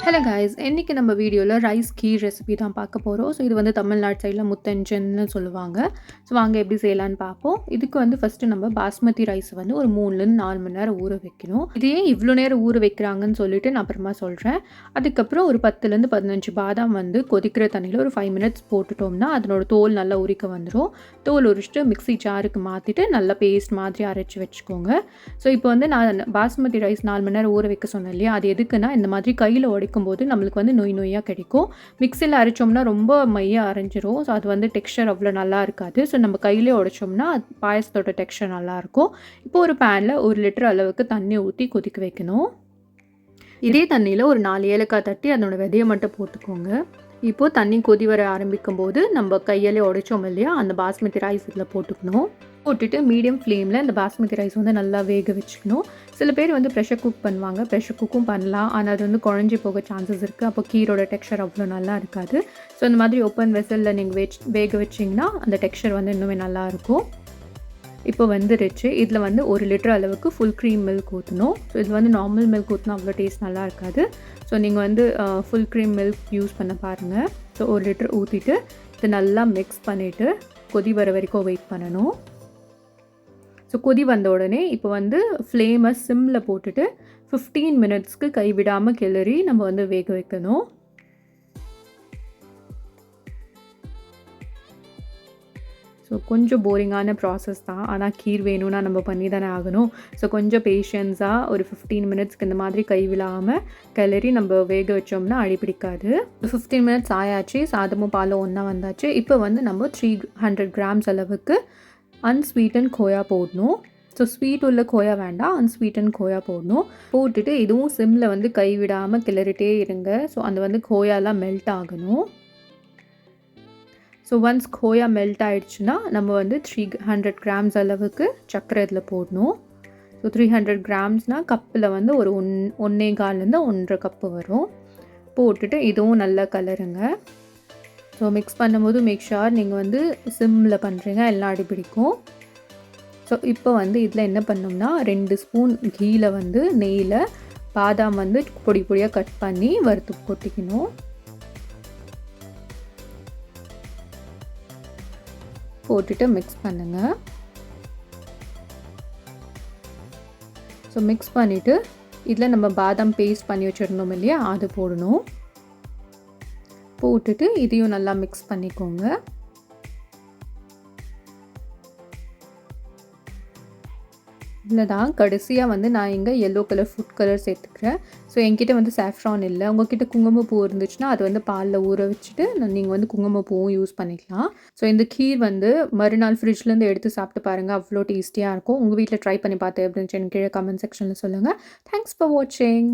Hello guys, இன்னைக்கு நம்ம வீடியோவில் ரைஸ் கீர் ரெசிபி தான் பார்க்க போகிறோம். ஸோ இது வந்து தமிழ்நாடு சைடில் முத்தஞ்சன்னு சொல்லுவாங்க. ஸோ வாங்க எப்படி செய்யலான்னு பார்ப்போம். இதுக்கு வந்து ஃபஸ்ட்டு நம்ம பாஸ்மதி ரைஸ் வந்து ஒரு 3-4 மணி நேரம் ஊற வைக்கணும். இது ஏன் இவ்வளோ நேரம் ஊற வைக்கிறாங்கன்னு சொல்லிட்டு நான் அப்புறமா சொல்கிறேன். அதுக்கப்புறம் ஒரு 10-15 பாதாம் வந்து கொதிக்கிற தண்ணியில் ஒரு 5 மினிட்ஸ் போட்டுட்டோம்னா அதனோட தோல் நல்லா உரிக்க வந்துடும். தோல் உரிச்சிட்டு மிக்ஸி ஜாருக்கு மாற்றிட்டு நல்லா பேஸ்ட் மாதிரி அரைச்சி வச்சுக்கோங்க. ஸோ இப்போ வந்து நான் பாஸ்மதி ரைஸ் 4 மணி நேரம் ஊற வைக்க சொன்னேன் இல்லையா, அது எதுக்குன்னா இந்த மாதிரி கையில் உடைக்கும்போது நம்மளுக்கு வந்து நொய்யாக கிடைக்கும். மிக்சியில் அரைச்சோம்னா ரொம்ப மையாக அரைஞ்சிரும். ஸோ அது வந்து டெக்ஸ்சர் அவ்வளோ நல்லா இருக்காது. ஸோ நம்ம கையிலே உடைச்சோம்னா பாயசத்தோட டெக்ஸ்சர் நல்லாயிருக்கும். இப்போ ஒரு பேனில் 1 லிட்டர் அளவுக்கு தண்ணி ஊற்றி கொதிக்க வைக்கணும். இதே தண்ணியில் ஒரு 4 ஏலக்காய் தட்டி அதனோட விதையை மட்டும் போட்டுக்கோங்க. இப்போது தண்ணி கொதி வர ஆரம்பிக்கும் போது நம்ம கையாலே உடைச்சோம் இல்லையா, அந்த பாஸ்மதி ரைஸ் இதில் போட்டுக்கணும். போட்டுட்டு மீடியம் ஃப்ளேமில் இந்த பாஸ்மதி ரைஸ் வந்து நல்லா வேக வச்சுக்கணும். சில பேர் வந்து ப்ரெஷர் குக் பண்ணுவாங்க, ப்ரெஷர் குக்கும் பண்ணலாம். ஆனால் அது வந்து குழஞ்சி போக சான்சஸ் இருக்குது. அப்போ கீரோட டெக்ஸ்சர் அவ்வளோ நல்லா இருக்காது. ஸோ இந்த மாதிரி ஓப்பன் வெசலில் நீங்கள் வேக வச்சிங்கன்னா அந்த டெக்ஸ்சர் வந்து இன்னுமே நல்லாயிருக்கும். இப்போ வந்துருச்சு. இதில் வந்து 1 லிட்டர் அளவுக்கு ஃபுல் க்ரீம் மில்க் ஊற்றணும். ஸோ இதில் வந்து நார்மல் மில்க் ஊற்றினா அவ்வளோ டேஸ்ட் நல்லா இருக்காது. ஸோ நீங்கள் வந்து ஃபுல் க்ரீம் மில்க் யூஸ் பண்ண பாருங்கள். ஸோ 1 லிட்டர் ஊற்றிட்டு இதை நல்லா மிக்ஸ் பண்ணிவிட்டு கொதி வர வரைக்கும் வெயிட் பண்ணணும். ஸோ கொதி வந்த உடனே இப்போ வந்து ஃப்ளேமை சிம்மில் போட்டுட்டு 15 மினிட்ஸ்க்கு கைவிடாமல் கிளறி நம்ம வந்து வேக வைக்கணும். ஸோ கொஞ்சம் போரிங்கான ப்ராசஸ் தான். ஆனால் கீர் வேணும்னா நம்ம பண்ணி தானே ஆகணும். ஸோ கொஞ்சம் பேஷன்ஸாக ஒரு 15 மினிட்ஸ்க்கு இந்த மாதிரி கைவிடாமல் கிளறி நம்ம வேக வச்சோம்னா அடிப்பிடிக்காது. 15 மினிட்ஸ் ஆயாச்சு. சாதமும் பாலும் ஒன்றா வந்தாச்சு. இப்போ வந்து நம்ம 300 கிராம்ஸ் அளவுக்கு அன்ஸ்வீட்டன் கோயா போடணும். ஸோ ஸ்வீட் உள்ள கோயா வேண்டாம், அன்ஸ்வீட்டன் கோயா போடணும். போட்டுட்டு இதுவும் சிம்மில் வந்து கைவிடாமல் கிளறிட்டே இருங்க. ஸோ அந்த வந்து கோயாலாம் மெல்ட் ஆகணும். ஸோ ஒன்ஸ் கோயா மெல்ட் ஆகிடுச்சுன்னா நம்ம வந்து 300 கிராம்ஸ் அளவுக்கு சர்க்கரை இதில் போடணும். ஸோ 300 கிராம்ஸ்னால் கப்பில் வந்து ஒரு 1.25 1.5 கப்பு வரும். போட்டுட்டு இதுவும் நல்லா கலருங்க. ஸோ மிக்ஸ் பண்ணும்போது மேக் ஷுர் நீங்கள் வந்து சிம்மில் பண்ணுறீங்க, எல்லாம் அடிப்பிடிக்கும். ஸோ இப்போ வந்து இதில் என்ன பண்ணோம்னா 2 ஸ்பூன் கீயில் வந்து நெய்யில் பாதாம் வந்து பொடி பொடியாக கட் பண்ணி வறுத்து கொட்டிக்கணும். போட்டுட்டு மிக்ஸ் பண்ணுங்கள். ஸோ மிக்ஸ் பண்ணிவிட்டு இதில் நம்ம பாதாம் பேஸ்ட் பண்ணி வச்சுருந்தோம் இல்லையா, அது போடணும். போட்டுட்டு இதையும் நல்லா மிக்ஸ் பண்ணிக்கோங்க. இதில் தான் கடைசியாக வந்து நான் இங்கே எல்லோ கலர் ஃபுட் கலர் சேர்த்துக்கிறேன். ஸோ என்கிட்ட வந்து சாஃப்ரான் இல்லை. உங்கள்கிட்ட குங்குமப்பூ இருந்துச்சுன்னா அது வந்து பாலில் ஊற வச்சுட்டு நீங்கள் வந்து குங்குமப்பூவும் யூஸ் பண்ணிக்கலாம். ஸோ இந்த கீர் வந்து மறுநாள் ஃப்ரிட்ஜ்லேருந்து எடுத்து சாப்பிட்டு பாருங்கள், அவ்வளோ டேஸ்டியாக இருக்கும். உங்கள் வீட்டில் ட்ரை பண்ணி பார்த்து எப்படி இருந்துச்சு எனக்கு கீழே கமெண்ட் செக்ஷனில் சொல்லுங்கள். தேங்க்ஸ் ஃபார் வாட்சிங்.